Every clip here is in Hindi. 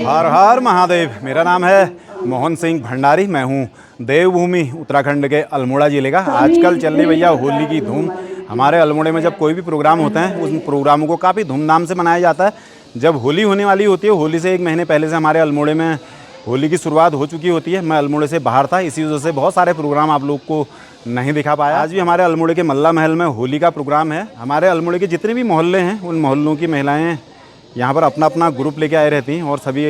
हर हर महादेव। मेरा नाम है मोहन सिंह भंडारी। मैं हूँ देवभूमि उत्तराखंड के अल्मोड़ा जिले का। आजकल चल रही भैया होली की धूम। हमारे अल्मोड़े में जब कोई भी प्रोग्राम होते हैं उन प्रोग्रामों को काफ़ी धूमधाम से मनाया जाता है। जब होली होने वाली होती है, होली से 1 महीने पहले से हमारे अल्मोड़े में होली की शुरुआत हो चुकी होती है। मैं अल्मोड़े से बाहर था, इसी वजह से बहुत सारे प्रोग्राम आप लोग को नहीं दिखा पाया। आज भी हमारे अल्मोड़े के मल्ला महल में होली का प्रोग्राम है। हमारे अल्मोड़े के जितने भी मोहल्ले हैं उन मोहल्लों की महिलाएँ यहाँ पर अपना अपना ग्रुप लेके आए रहती हैं और सभी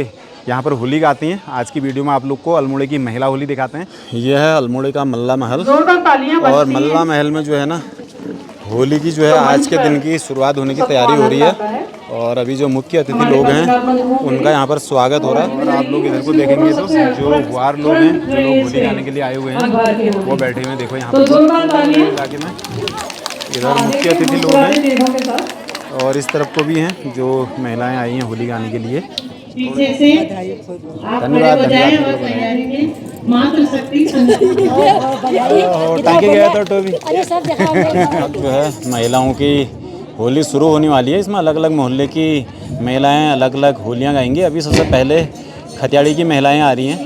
यहाँ पर होली गाती हैं। आज की वीडियो में आप लोग को अल्मोड़े की महिला होली दिखाते हैं। यह है अल्मोड़े का मल्ला महल और मल्ला महल में जो है ना होली की जो है आज के दिन की शुरुआत होने की तैयारी हो रही है। और अभी जो मुख्य अतिथि लोग हैं उनका यहाँ पर स्वागत हो रहा है। और आप लोग इधर को देखेंगे तो जो गुहार लोग हैं, जो लोग होली गाने के लिए आए हुए हैं, वो बैठे हुए हैं। देखो यहाँ पर जाके मैं इधर मुख्य अतिथि लोग हैं और इस तरफ को भी हैं जो महिलाएं आई हैं होली गाने के लिए। धन्यवाद टाँके गया था तो भी। अब जो है महिलाओं की होली शुरू होने वाली है। इसमें अलग अलग मोहल्ले की महिलाएं अलग अलग होलियां गाएंगी। अभी सबसे पहले खतियाड़ी की महिलाएं आ रही हैं।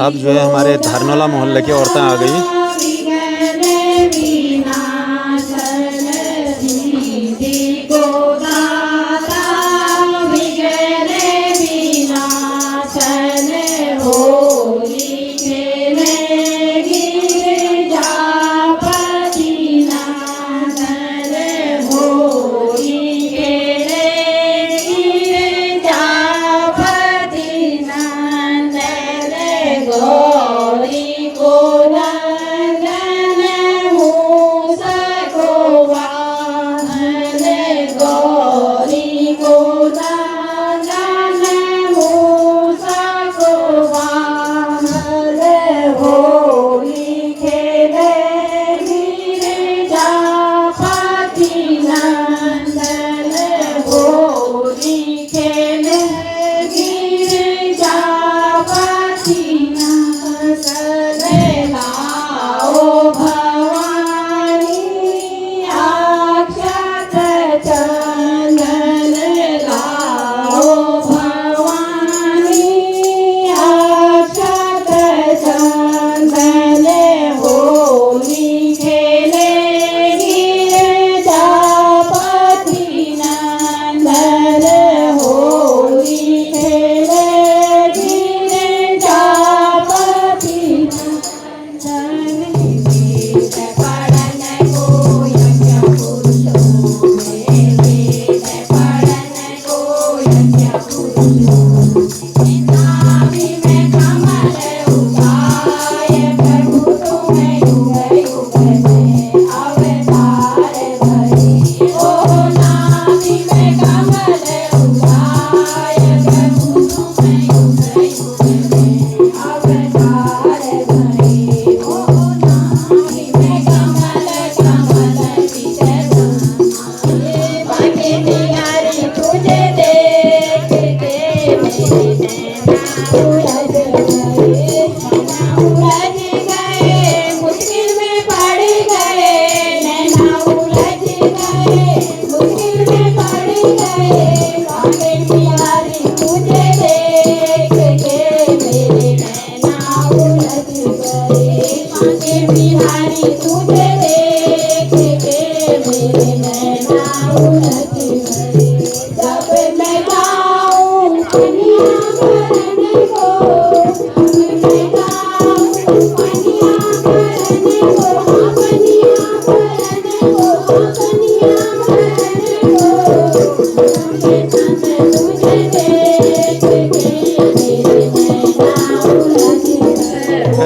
बाद जो है हमारे धारनोला मोहल्ले की औरतें आ गई।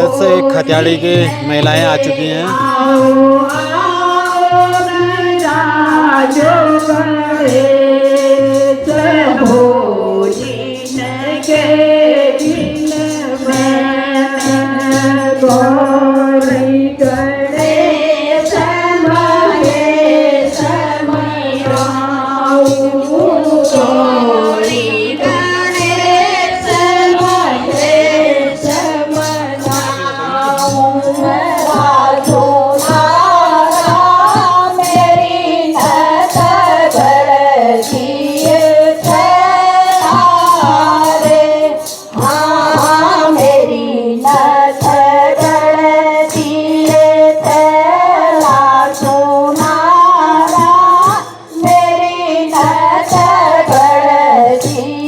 ऐसे खतियाड़ी की महिलाएं आ चुकी हैं। जी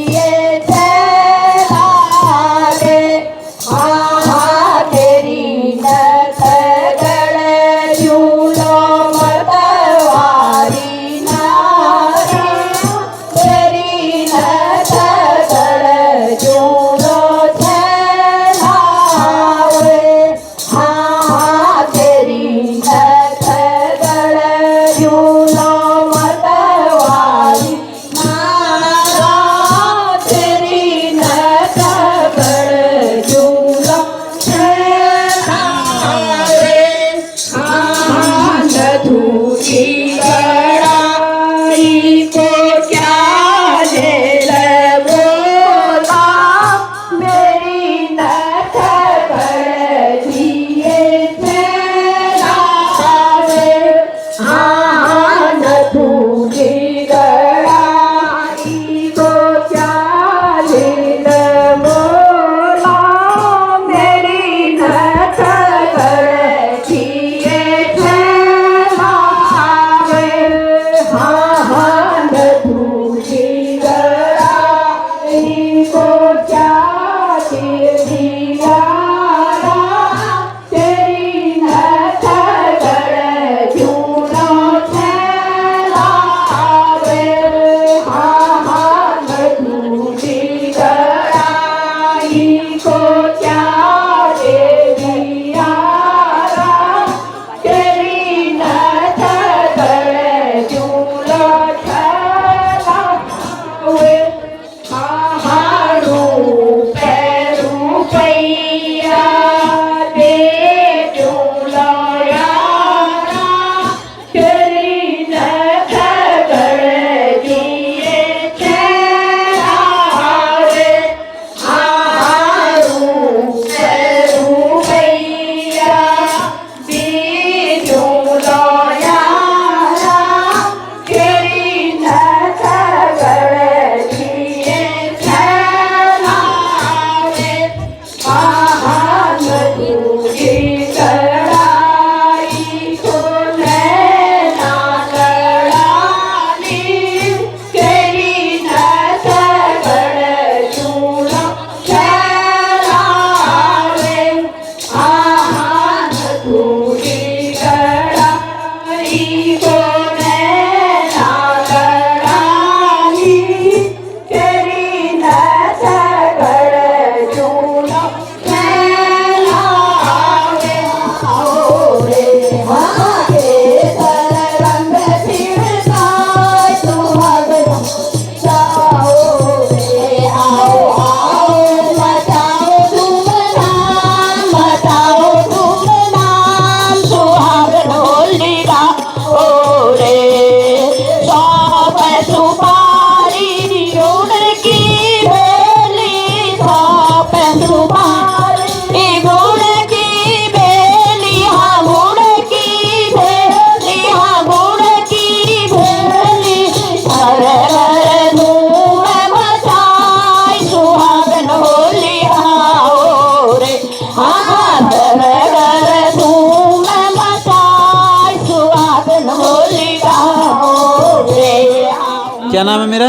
क्या नाम है मेरा?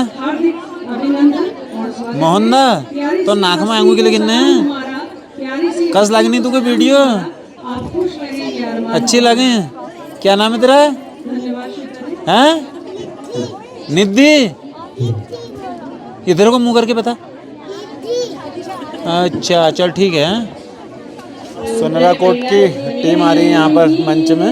मोहन दा। तो नाक में आंगू के लिए किन्ने कस लगनी तुके वीडियो अच्छी लगे? क्या नाम है तेरा? हैं? निधि। इधर को मुंह करके बता। अच्छा चल ठीक है। सोनरा कोट की टीम आ रही है यहाँ पर मंच में।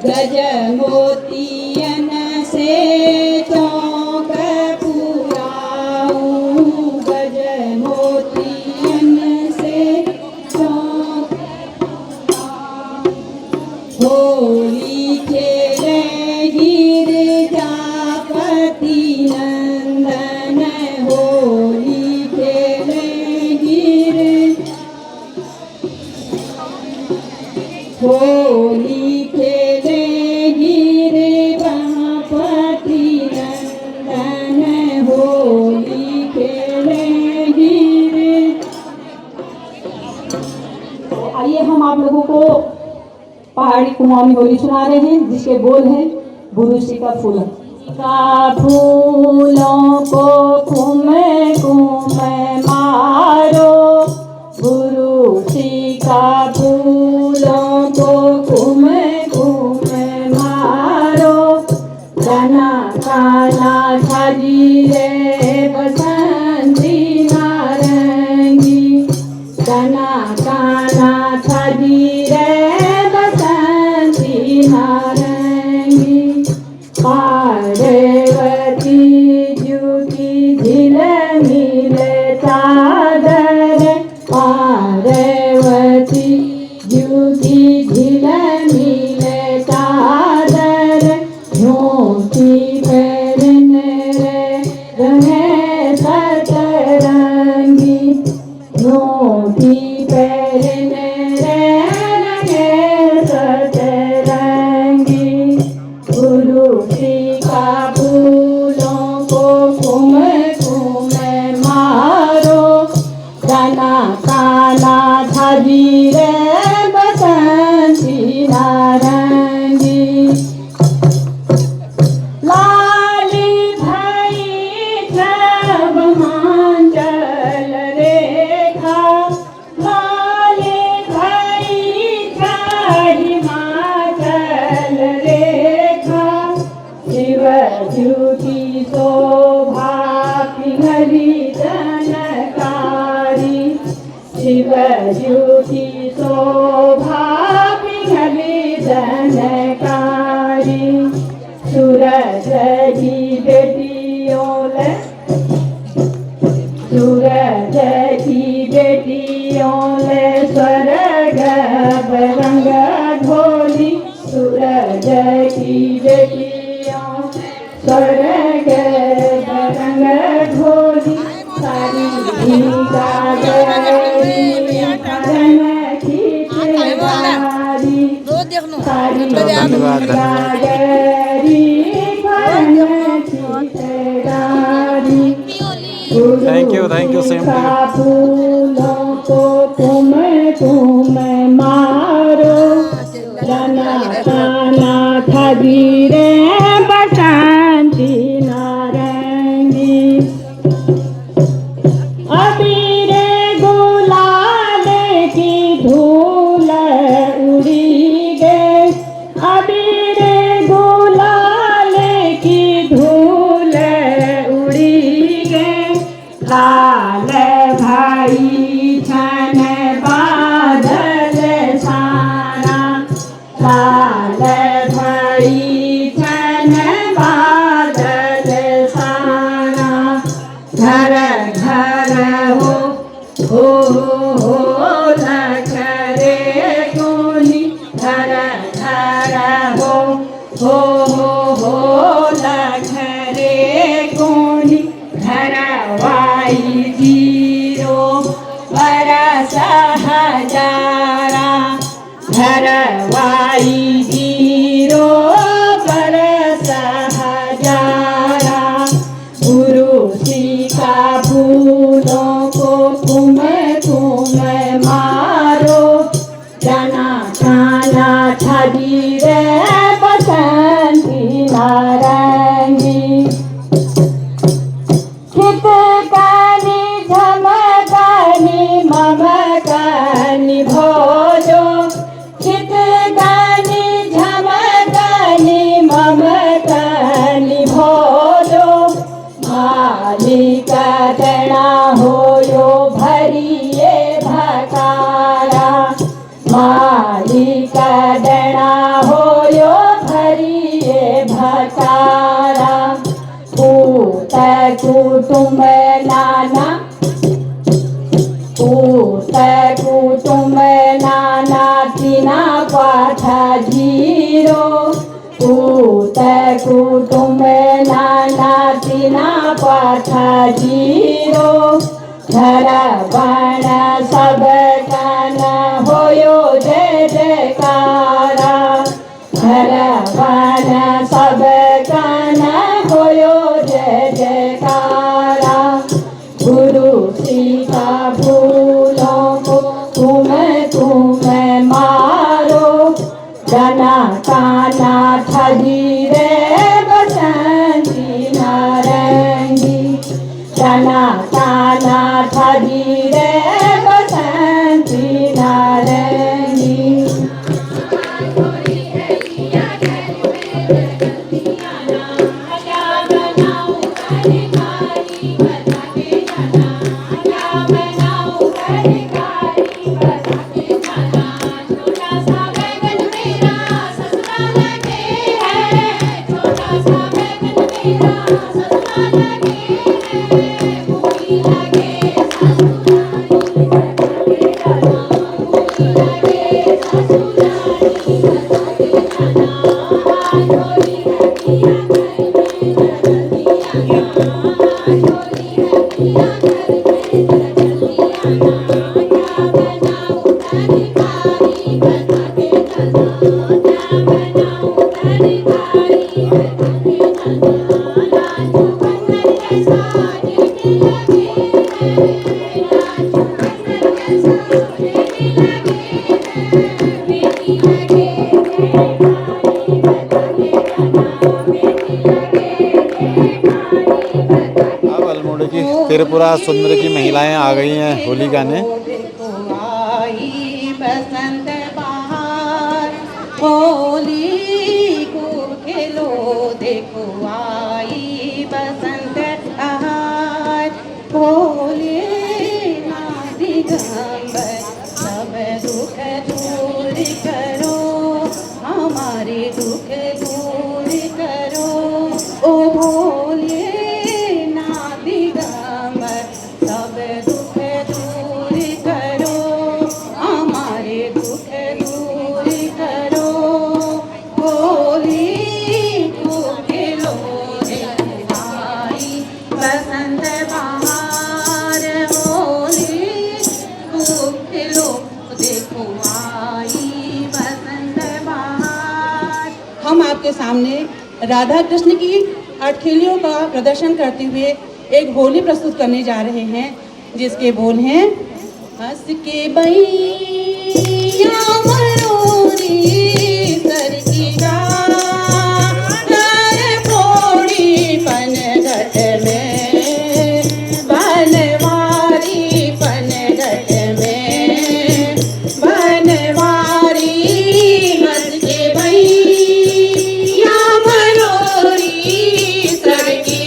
गज मोतियन से चौक पुराऊं, गज मोतियन से चौक होली खेले गिरजापति नंदन, होली खेले होली खेले गिरजापति नंदन, होली खेले तो आइए हम आप लोगों को पहाड़ी कुमाऊनी होली सुना रहे हैं, जिसके बोल हैं बुरुसी का फूल का फूलों को घूमे घूमे मारो, बुरुसी का फूलों को घूमे घूमे मारो, जना काला छाजी रे बसंती नारंगी, जना काला छाजी रे बसंती नारंगी, पार्वती जू की झिलमिल चादर, पार्वती जू की झिलमिल चादर, झोंकी पहन रहे सतरंगी, झोंकी पहन रहे सतरंगी, बुरुसी का फूलों को घूमे घूमे मारो, जना काला छाजी रे बसंती नारंगी, लाली भाई छब मांचल रेखा, लाली भाई छब मांचल रेखा, शिवजू की शोभा पिघली जनकारी, शिवजू की शोभा पिघली जनकारी, सूरज की बेटियों ले, सूरज की बेटियों ले स्वर्ग बरंग ढोली, सूरज की बेटियों स्वर्ग बरंग ढोली, सारी गागरी करण की तेवारी, सारी गागरी करण की तेवारी, thank you same to you. फूलों को घूमे घूमे मारो, जना काना छाजी रे बसंती नारंगी, अबीर गुलाल की धूल उड़ी गए, अबीर गुलाल की धूल उड़ी गए, लाल भाई छन बादल सारा, लाल भाई हजारा घरवाई जीरो बरस हजारा गुरु सीता फूलों को तुम मारो जाना जाना छाजी रे बसंती नारंगी खितकानी झमकानी ममकानी भोजो खितकानी झमकानी ममकानी भोजो मालिक दणा होयो भरिए भकारा मालिक दणा होयो भरिए भकारा पूत कुटुंब नाना पूत कुटुंब नाना तीना पाठा जीरो पूत कुटुंब नाना तीना पाठा जीरो घर बण सब कन होयो जय जयकारा घर बण सब कन होयो जय जयकारा गुरु सीता फूलों को तुम मारो जना काना ठगी रे बसंती नारंगी जना काना ठगी रे बसंती नारंगी त्रिपुरा सुंदर की महिलाएं आ गई हैं होली गाने। आई बसंत बहार होली को खेलो देखो आई बसंत बहार होली ना दिगंबर सब दुख दूर करो हमारे दुख दूर करो ओ भोले सब दुख दूर करो हमारे दुख दूर करो होली को खेलो आई बसंत बहार होली को खेलो देखो आई बसंत बहार। हम आपके सामने राधा कृष्ण की अटखेलियों का प्रदर्शन करते हुए एक होली प्रस्तुत करने जा रहे हैं जिसके बोल हैं हंस के बैया मरोरी सर की घर फोड़ी पन घट में बनवारी पन घट में बनवारी हंस के बैया मरोरी सर की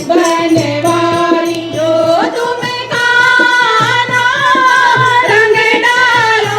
बनवारी जो तुम गाना रंग डालो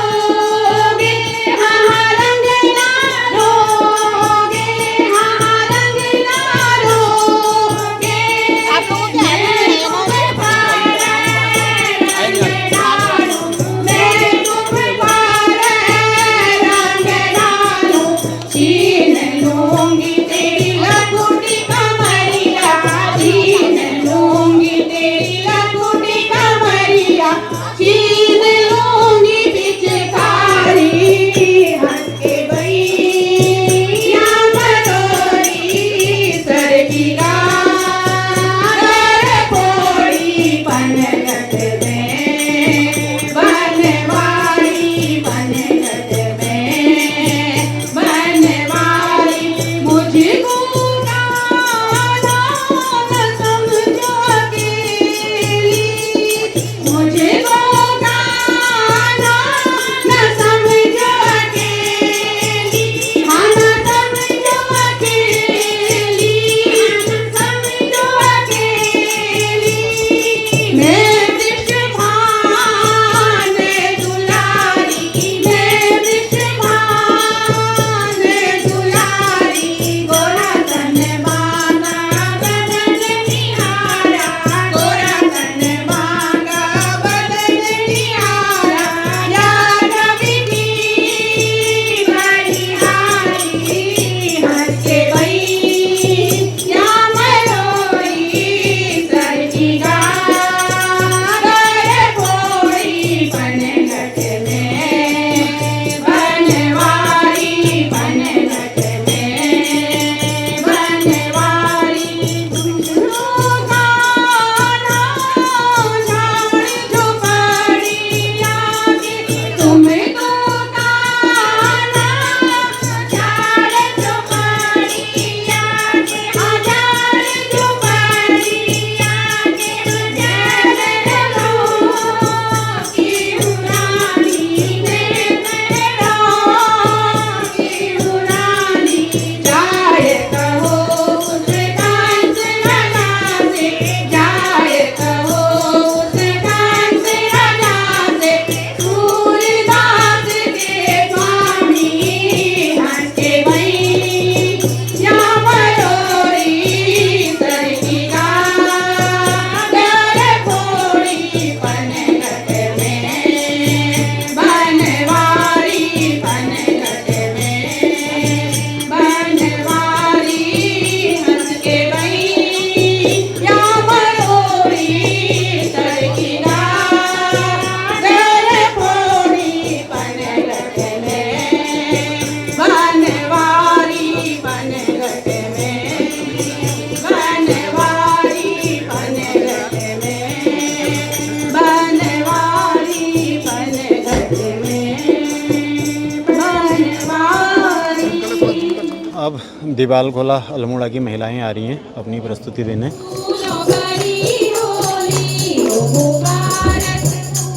अब दीवाल खोला अल्मोड़ा की महिलाएं आ रही हैं अपनी प्रस्तुति देने। फूलों भरी होली हो मुबारक,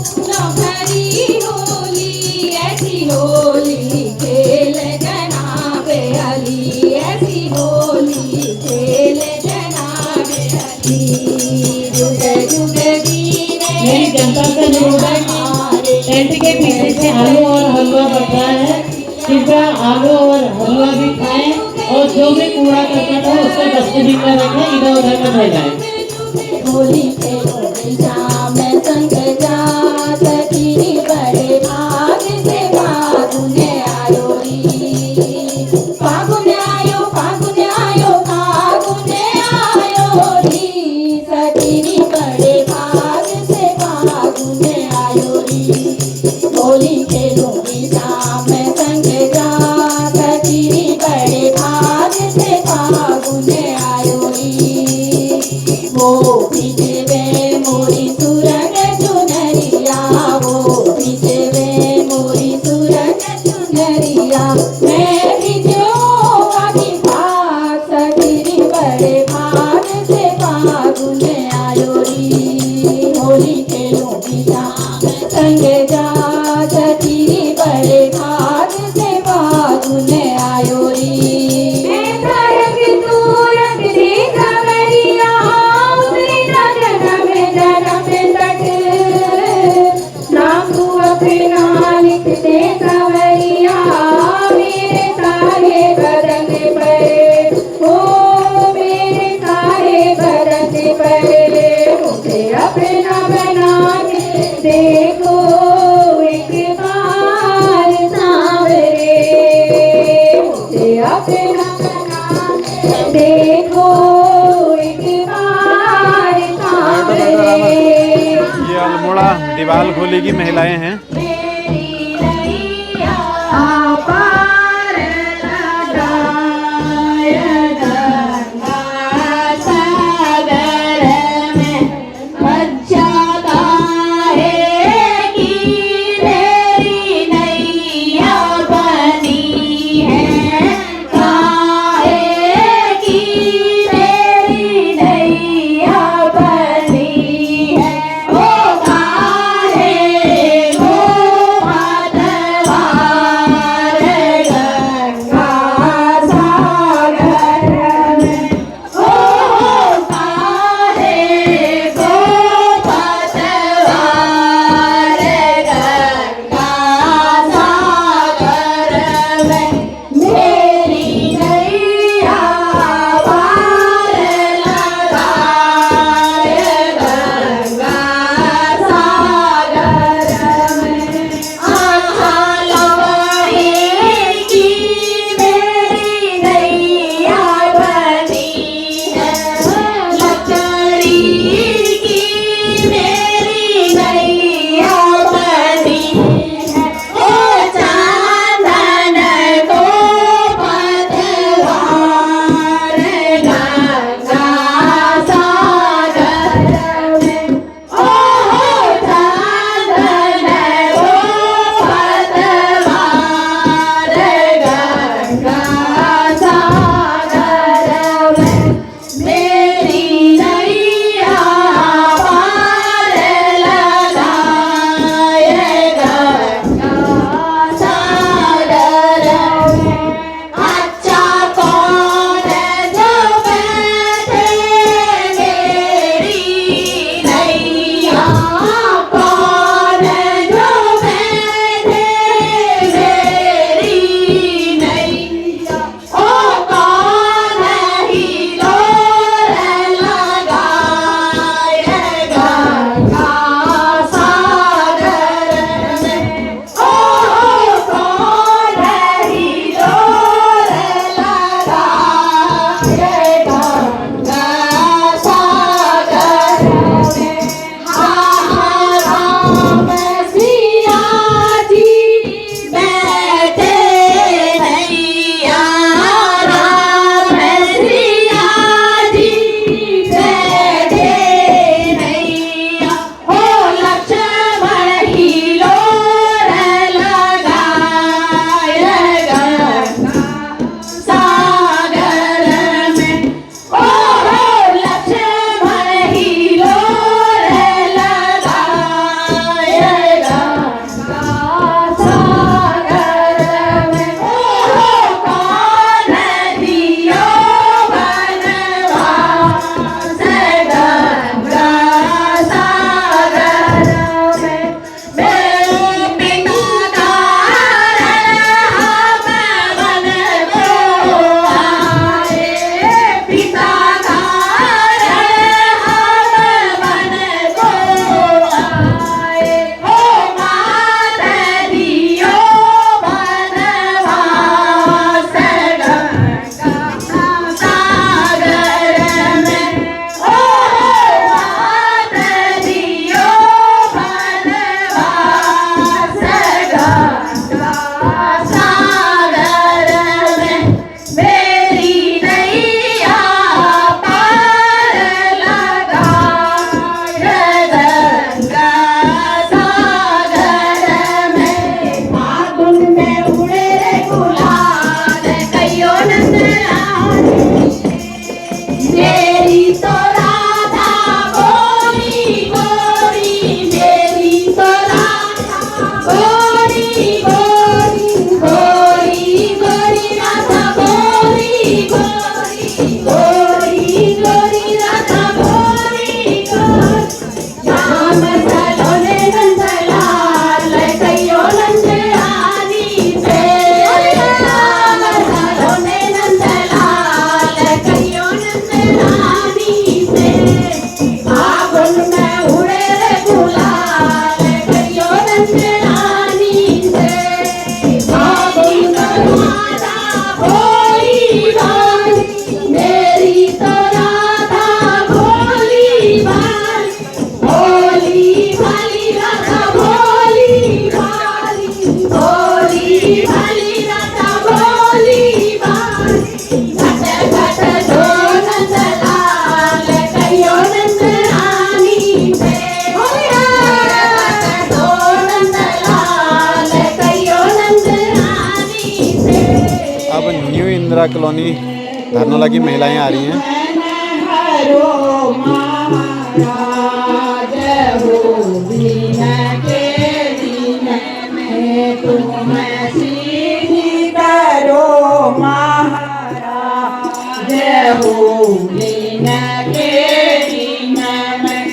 फूलों भरी होली, ऐसी होली खेले जनाबे अली, ऐसी होली खेले जनाबे अली। जुगे जुगे दीने मेरी जनता से निवेदन है, टेंट के पीछे से आलू और हलवा बट रहा है, कृपया आलू और हलवा भी खाएं और जो भी कूड़ा करकट है उसको डस्टबिन में रखें, इधर उधर मत ले जाएं। होली खेलोगे शाम संग जात की बड़े भाग से फागुन आयो री, फागुन आयो फागुन आयो फागुन आयो री, सखी बड़े भाग से फागुन आयो री। होली खेलोगी शाम संग जात की बड़े भाग से फागुन आयो री। वो पिछवे मोरी सुरग चुनरिया, वो पिछवे मोरी सुरग चुनरिया, मैं बिजो आदि भाग सखी बड़े भाग से फागुन आयो री। होली खेलूंगी शाम संग जा सखी बड़े भाग से फागुन आयो री। अपना बना के देखो एक बार सांवरे, मुझे अपना बना के देखो एक बार सांवरे। ये अल्मोड़ा दीवाल खोली की महिलाएं हैं। मेरी नैया पार लगाए गंगा सागर में, अच्छा है कि तेरी नैया बनी है, काहे कि तेरी नैया बनी है, ओ काहे सागर में मेरी नैया पार लगा गंगा सागर में फागुन में उड़े गुलाल कहियो नंदलानी मेरी तो राधा गोरी गोरी मेरी तो राधा गोरी गोरी गोरी गोरी राधा गोरी गोरी गोरी गोरी राधा गोरी गोरी श्याम सलोने नंदलाल कहियो नंदलानी से श्याम सलोने नंदलाल कहियो नंदलानी से फागुन में उड़े रे गुलाल कहियो नंदलानी से फागुन में राधा भोली भाली मेरी तो राधा भोली भाली भोली भाली राधा भोली भाली भोली भाली राधा भोली भाली घट घट दो नंदलाल कहियो नंदरानी से घट दो नंदलाल कहियो नंदरानी से अब न्यू इंदिरा कॉलोनी धर्नोला की महिलाएं आ रही हैं। हरो महाराज हो दीन के दीन में तुम सीधी करो महाराज हो दीन के दीन में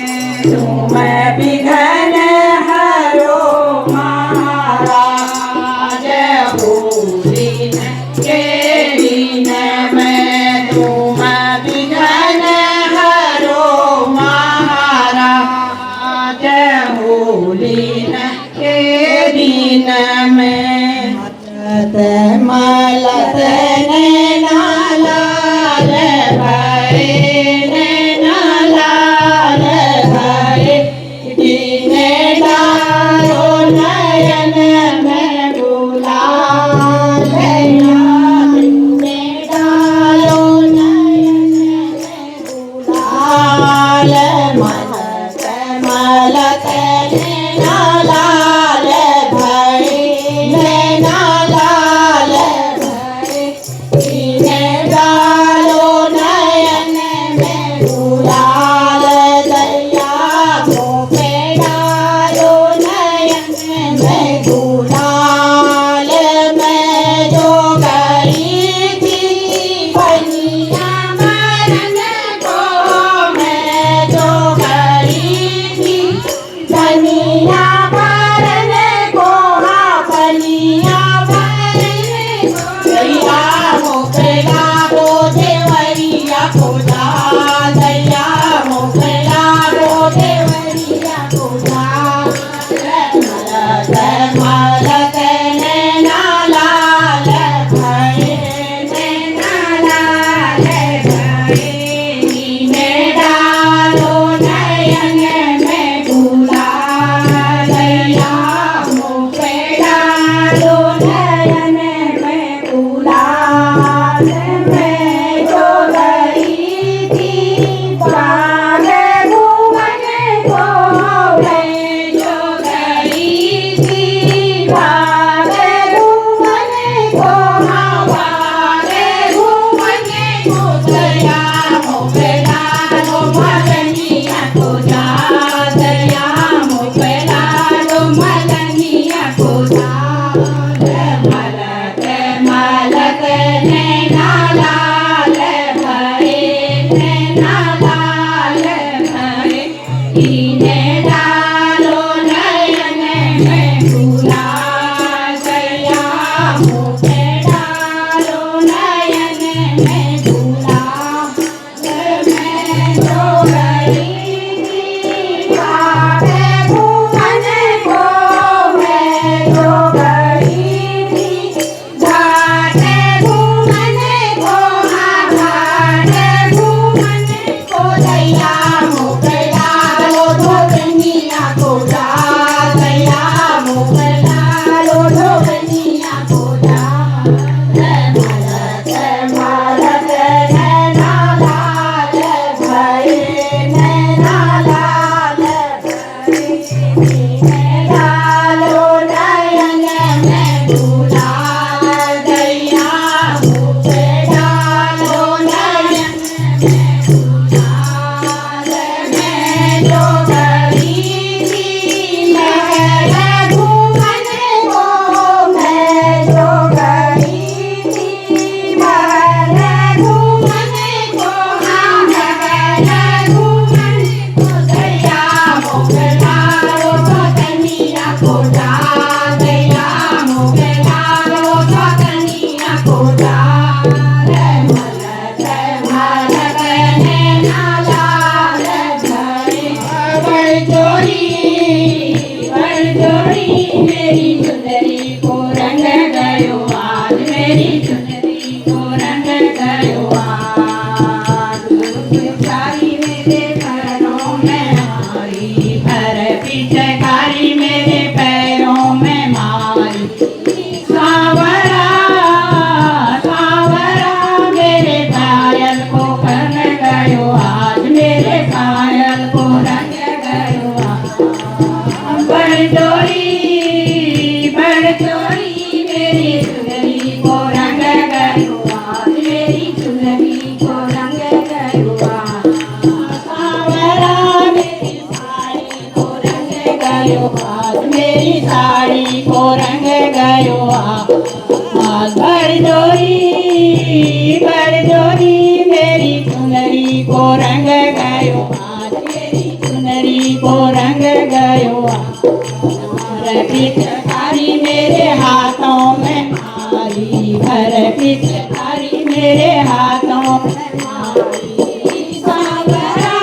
तुम विघ्न हरो महाराज हो दीन के दीन में तुम विघ्न हरो महाराज हो दीन के दीन में गयो आज मेरी चुनरी को रंग गयो आज पिचकारी मेरे पैरों में मारी भर पिचकारी मेरे पैरों में मारी सावरा सावरा मेरे पायल को रंग गयो आज मेरे पायल को रंग गयो आज बड़ चोरी मेरी चुनरी को रंग गयो आज मेरी चुनरी को रंग गयो आज सावरा मेरी साड़ी को रंग गयो आज मेरी साड़ी को रंग गयो आज बड़ चोरी मेरी चुनरी को रंग गयो आज मेरी चुनरी को रंग गयो पिचकारी मेरे हाथों में मारी भर पिचकारी मेरे हाथों में मारी सावरा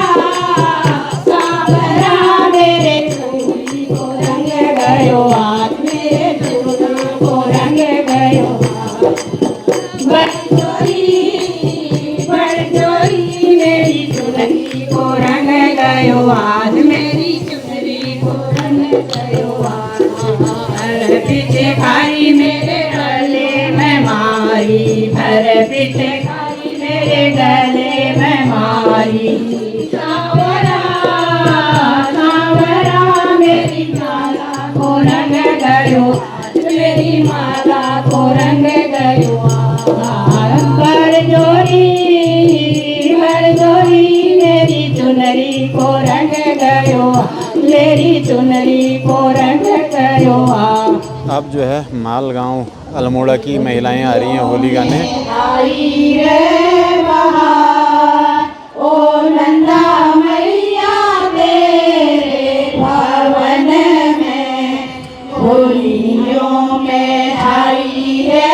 सावरा मेरे चूड़ी को रंग गयो आज मेरे चूड़ी को रंग गयो बड़ चोरी मेरी चुनरी को रंग गयो आज मेरी चुनरी को रंग गयो आज पिचकारी मेरे गले में मारी भर पिचकारी मेरे गले में मारी सावरा सावरा मेरी माला को रंग गयो आज मेरी माला को रंग गयो बड़ चोरी मेरी चुनरी को रंग गयो मेरी चुनरी को रंग गयो अब जो है मालगांव अल्मोड़ा की महिलाएं आ रही हैं होली गाने। आई रे बहार ओ नंदा मैया तेरे भवन में होलियों में आई रे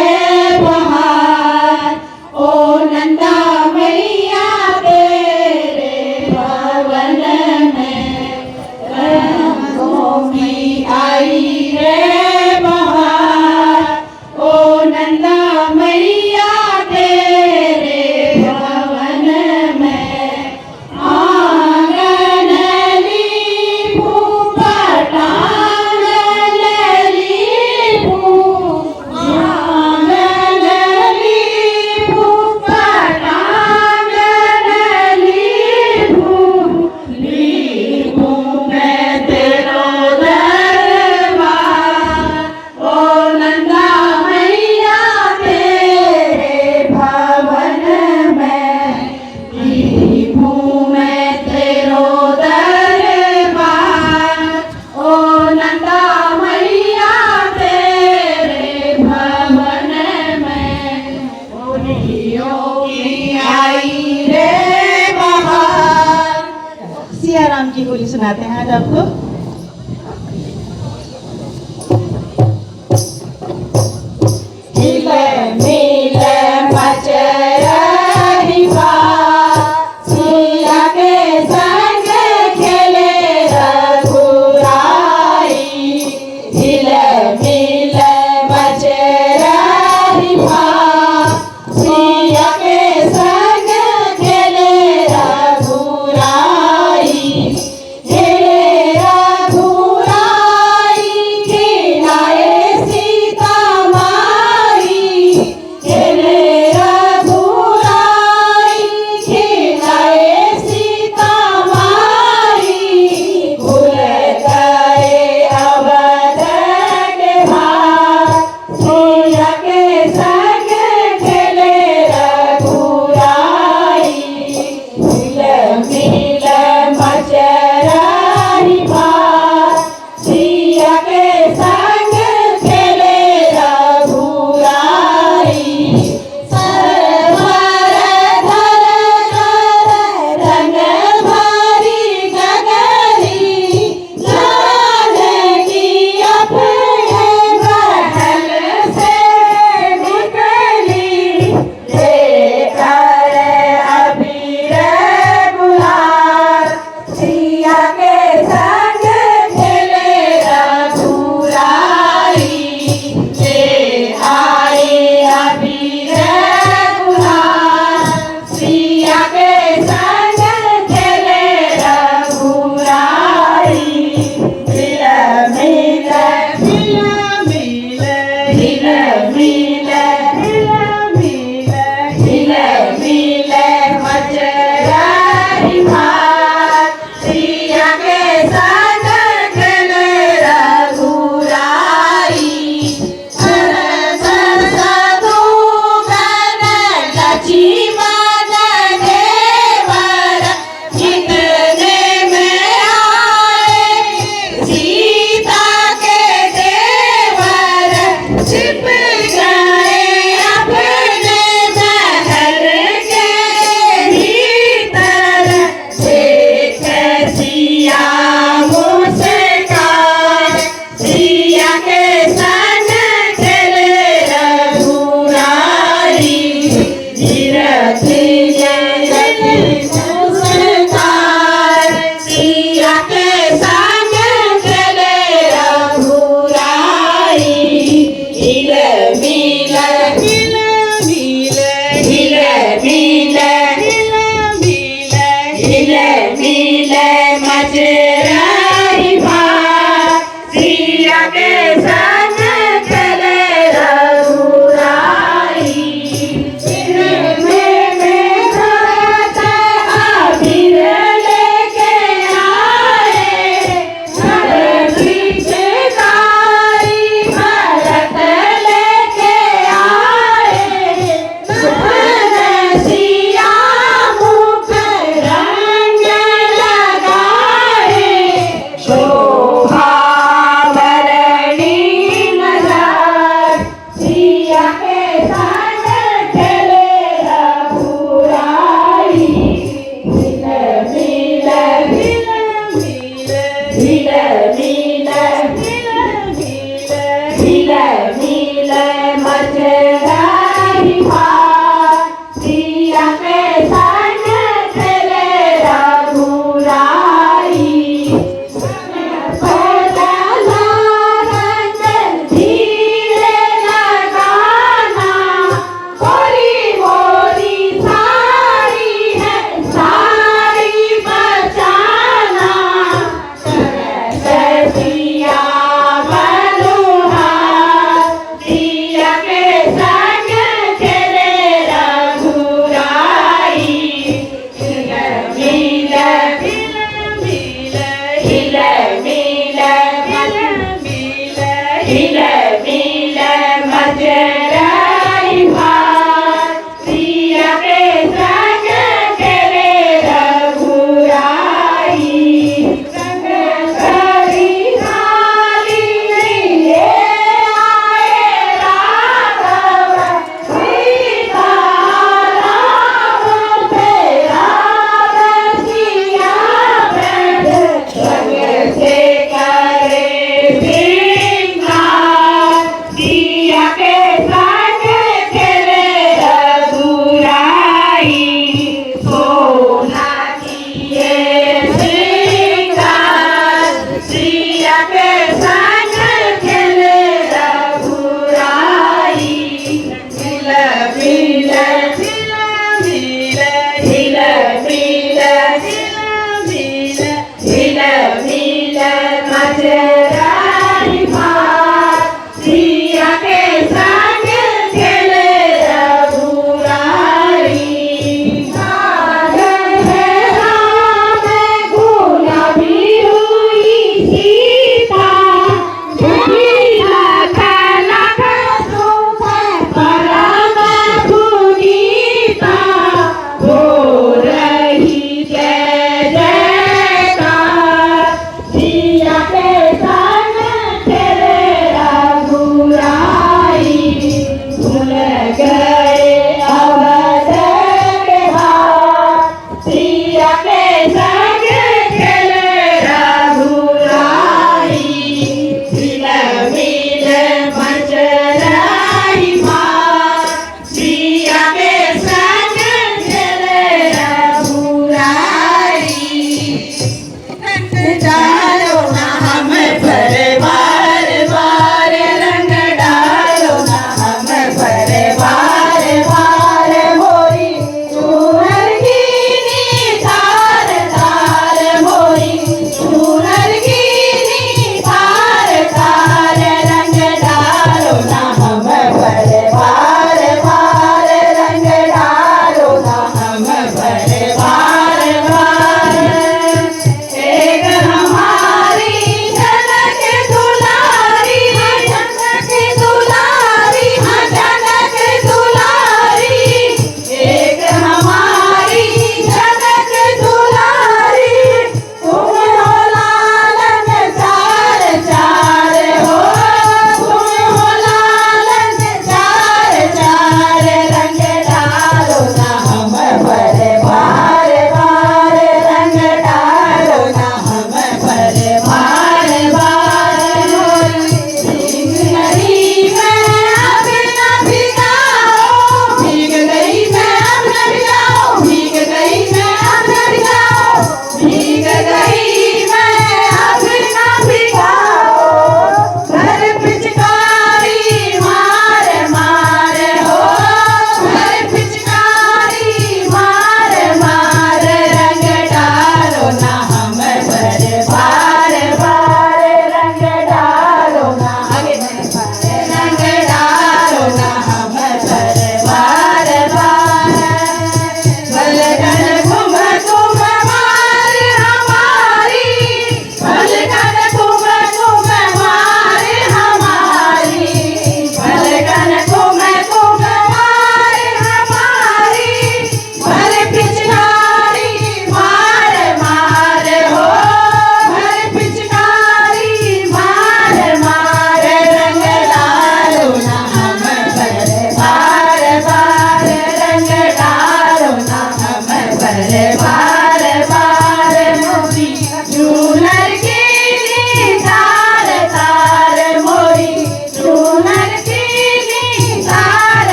बहार ओ नंदा मैया तेरे भवन में रंगों की आई रे बहार ओ नंदा मैया तेरे भवन में आंगन लीपू पटांगन लीपू आंगन लीपू पटांगन लीपू लीपू मैं तेरो दरबार ओ नंदा मैया तेरे भवन में लीपू मैं तेरो दरबार ओ नंदा मैया तेरे भवन में होलियों की आई रे बहार। सिया राम की होली सुनाते हैं आज आपको। मिले मिले मच रही बात सिया के संग खेले रघुराई मिले मिले मच रही बात सिया के संग खेले रघुराई खेले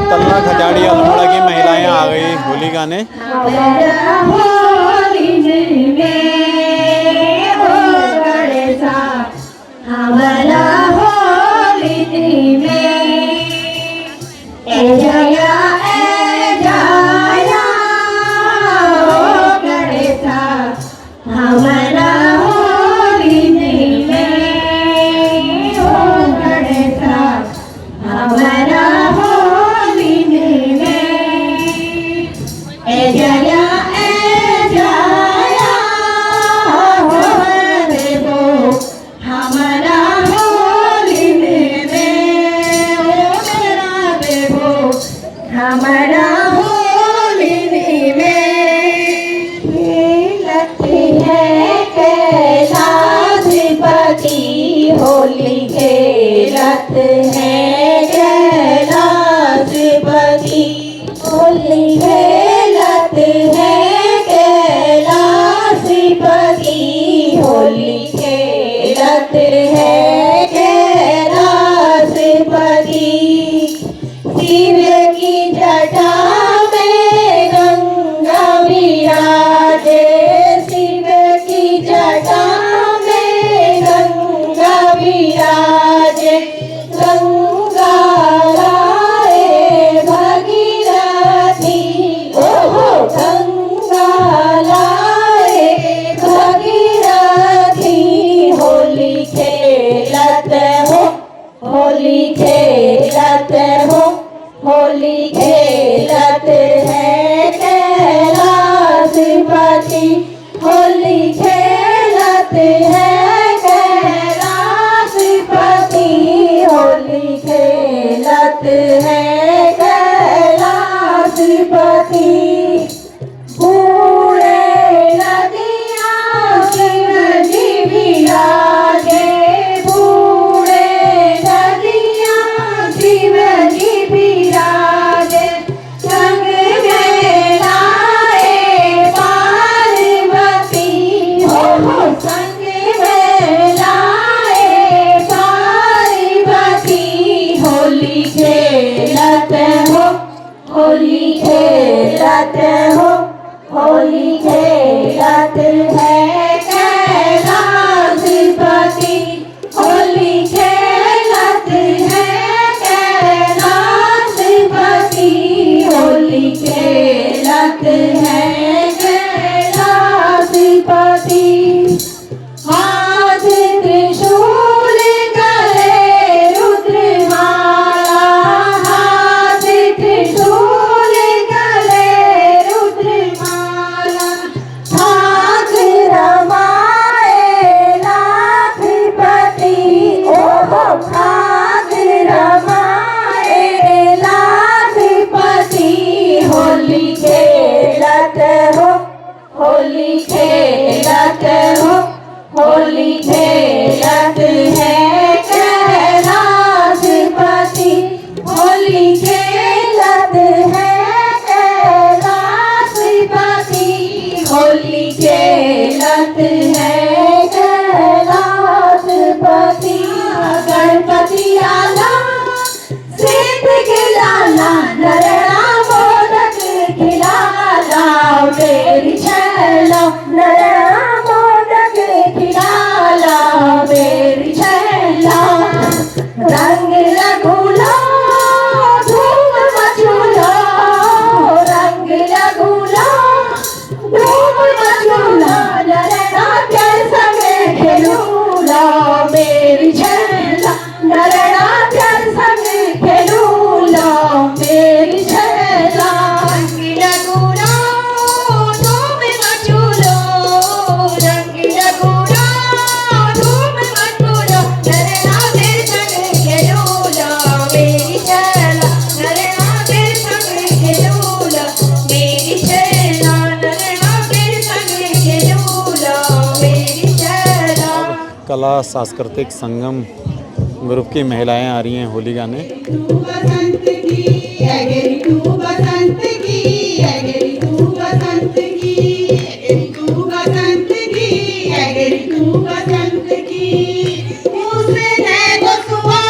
तलना खजाड़ी अल्मोड़ा की महिलाएं आ गई होली गाने। होली खेलत है कैलाशपति, होली खेलत है कैलाशपति, होली खेलत है कैलाशपति। शिव की जटा में गंगा विराजे, शिव की जटा विराजे, गंगा लाए भगीरथी, ओहो गंगा लाए भगीरथी। होली खेलत हो, होली खेलत हो, होली खेलत है कैलाशपति, होली खेलत है होली खेलत है कैलाशपति। बूढ़े नदियाँ शिव जी विराजे, बूढ़े नदियाँ शिव जी विराजे, संग में लाए पार्वती, हो संग में लाए होली खेलत हो, होली खेलत हो, होली खेलत है कैलाशपति, होली खेलत है कैलाशपति, होली खेलत है कैलाशपति। हाथ त्रिशूल गले रुद्रमाला, हाथ त्रिशूल गले रुद्रमाला, हाथ रमाए लाखपति, ओहो हाथ रमाए लाखपति। होली खेलत हो, होली खेलत हो, होली खेलत है कैलाशपति, होली खेलत है कैलाशपति, होली खेलत है कैलाशपति। गणपति आला श्वेत खिलाला, नरड़ा मोदक खिलाला, मेरी छैला नरड़ा मोदक खिलाला, मेरी छैला। रंग लगुला धूम मचुला, रंग लगुला धूम मचुला, नरड़ा प्यार संग खेलूला, मेरी छैला नरड़ा प्यार संग खेलूला, मेरी छैला। रंग लगुला धूम मचुला, रंग लगुला धूम मचुला, नरड़ा प्यार संग खेलूला, मेरी छैला नरड़ा प्यार संग खेलूला, मेरी छैला नरड़ा प्यार संग खेलूला, मेरी छैला। कला सांस्कृतिक संगम ग्रुप की महिलाएं आ रही हैं होली गाने। तू बसंत की अगेरी, तू बसंत की अगेरी, तू बसंत की अगेरी, तू बसंत की अगेरी, तू बसंत की। उसने गोसुआ,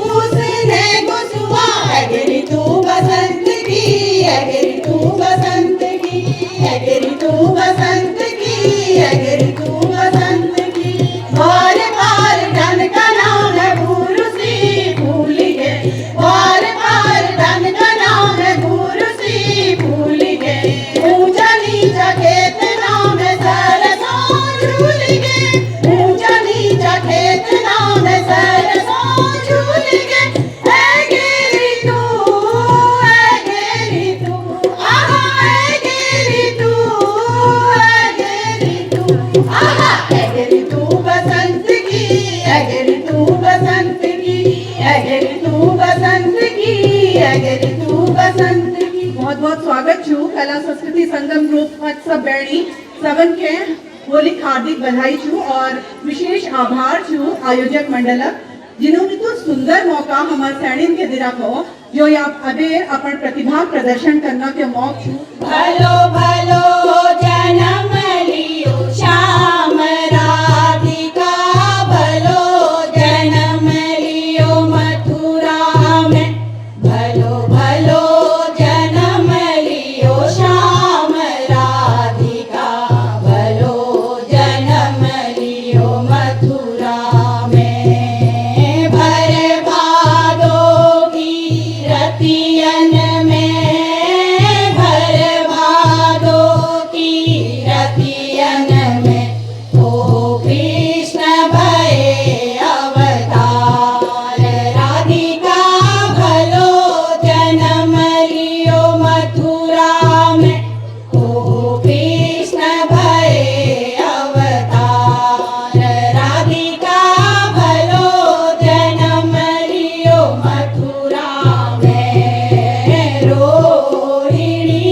उसने गोसुआ अगेरी, तू बसंत भक्ति संगम ग्रुप सब बेड़ी सबन के होली हार्दिक बधाई छू और विशेष आभार छू आयोजक मंडलक जिन्होंने तो सुंदर मौका हमारे सैनिक के दिरा को जो आप अबे अपन प्रतिभा प्रदर्शन करना के मौका छू। भलो भलो जन्म लियो श्याम राधिका भलो जन्म लियो मथुरा में भलो भलो जन्म लियो श्याम राधिका भलो जन्म लियो मथुरा में भर भादो की रतियन में भर भादो की रतियन में ओ कृष्ण भये अवतार राधिका भलो जन्म लियो मथुरा में ओ कृष्ण भये अवतार राधिका भलो जन्म लियो मथुरा में रोहिणी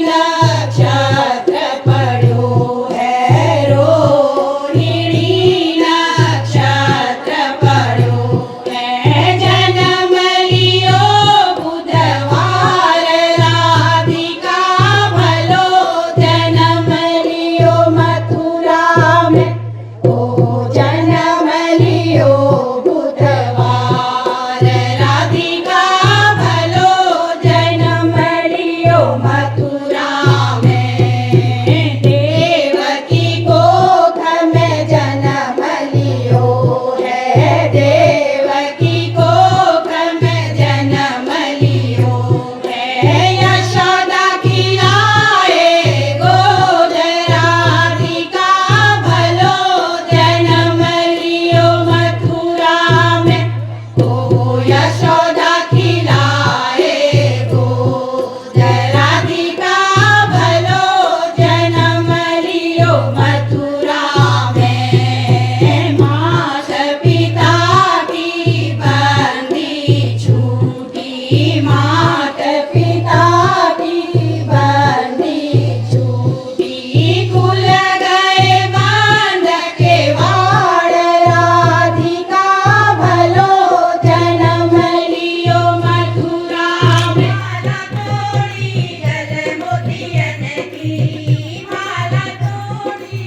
नक्षत्र पड़ो है रोहिणी नक्षत्र पड़ो है जन्म लियो बुधवार राधिका भलो जन्म लियो मथुरा में ओ जन्म लियो बुधवार राधिका भलो जन्म लियो मथुरा में देवकी कोख में जन्म लियो है देवकी कोख में जन्म लियो है यशोदा खिलाए गोद राधिका भलो जन्म लियो मथुरा में ओ यशोदा खिलाए गोद राधिका भलो जन्म लियो मथुरा में मात पिता की बंदी छूटी मात पिता की बंदी छूटी खुल गए बांध के वाड़ राधिका भलो जन्म लियो मथुरा में माला तोड़ी गल मोतियन की माला तोड़ी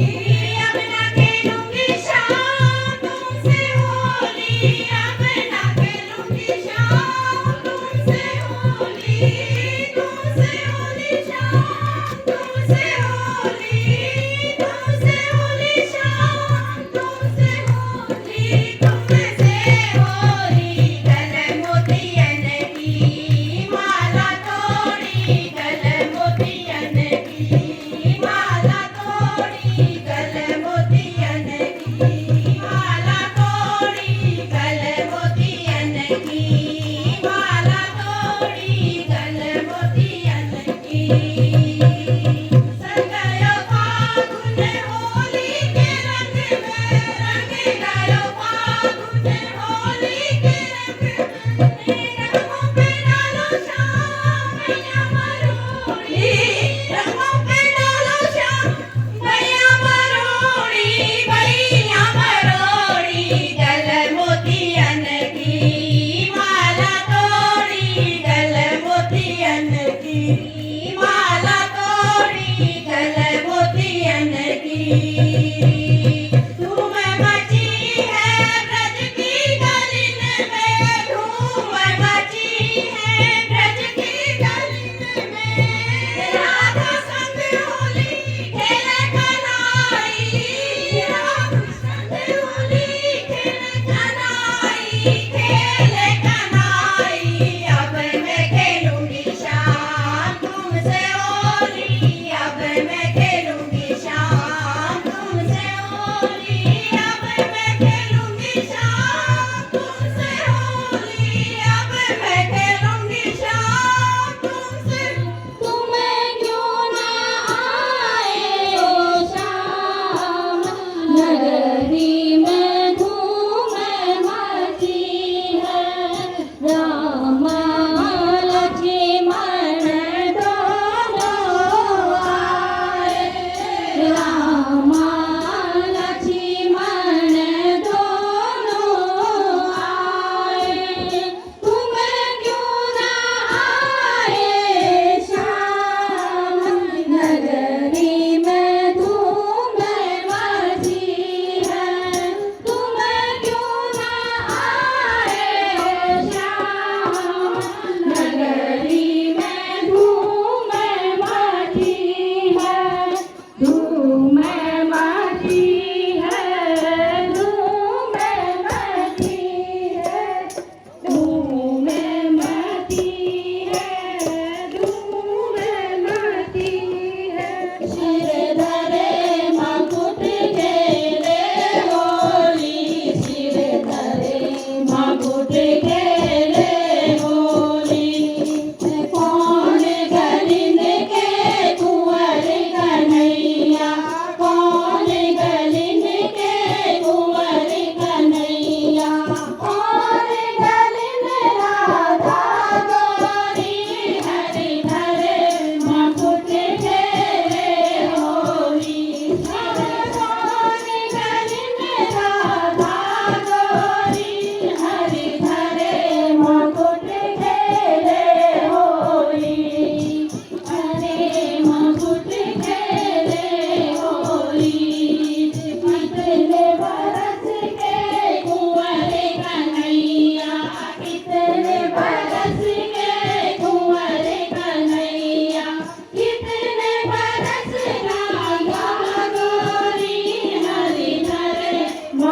अब ना खेलूंगी शाम तुमसे होली अब ना खेलूंगी शाम तुमसे होली शाम तुमसे होली शाम तुमसे होली गल मोतियन की माला तोड़ी गल मोतियन की माला तोड़ी गल मोतियन की माला तोड़ी गल मोतियन की माला तोड़ी गल मोतियन की संगयो फागुन होली के रंग में रंग गयो फागुन होली के रंग में रंगों पे डालो श्याम मैया मरोड़ी रंगों पे डालो श्याम मैया मरोड़ी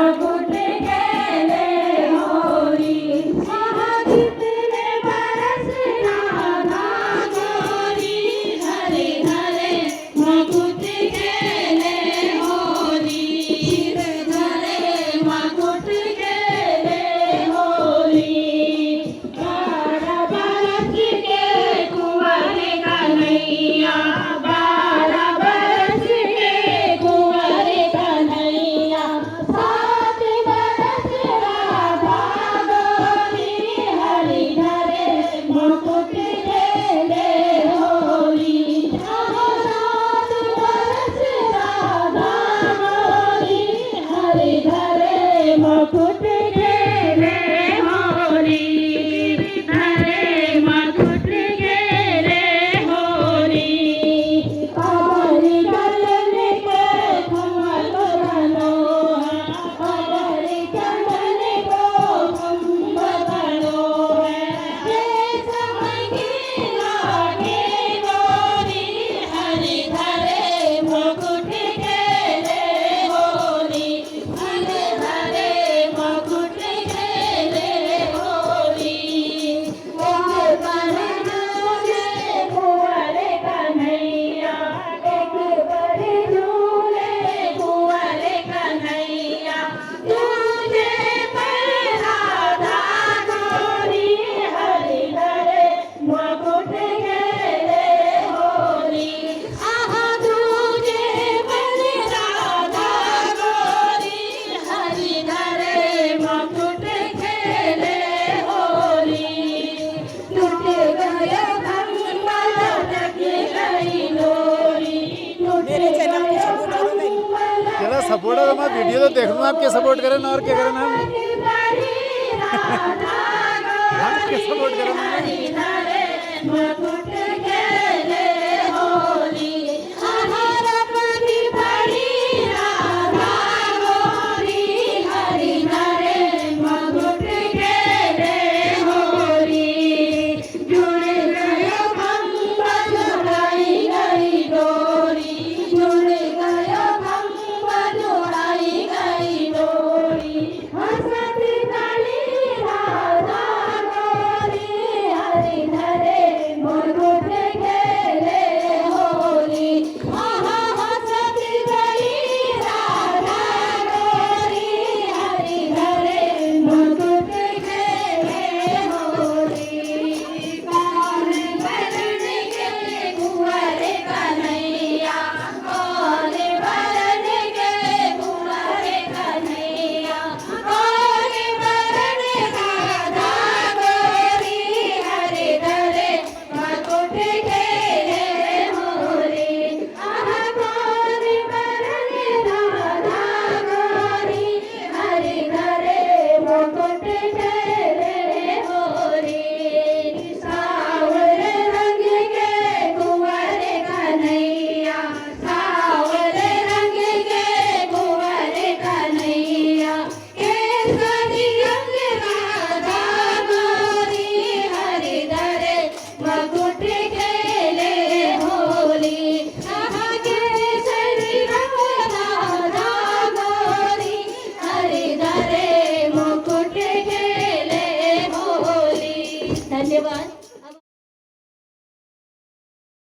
मुकुट खेले होली महादीप ने बरस राधा गोरी हरे हरे मुकुट खेले होली हरे मुकुट खेले होली 12 बरस के कुंवर कन्हैया 12 बरस के कुंवर कन्हैया 7 बरस राधा गोरी हरि हरे मुकुट खेले होली 7 बरस राधा गोरी हरि हरे मुकुट खेले होली हरे मुकुट खेले होली काबरी गलन के कमल बनो है काबरी चंदन को कुंभ बनो है ये समय की लागे गोरी हरि हरे मुकुट खेले होली हरे हरे मुकुट खेले होली एक बार झूले कुंवर कन्हैया एक बार झूले कुंवर कन्हैया तुझे पर राधा गोरी हरि हरे मुकुट खेले होली आहा तुझे पर राधा गोरी हरि हरे मुकुट खेले होली टूट गया कमल लग गई डोरी मेरे चैनल को सपोर्ट करो चलो सपोर्ट है तो मैं वीडियो तो देख लूँगा, आप क्या सपोर्ट करें ना और क्या करें ना हम क्या सपोर्ट करें ना मुकुट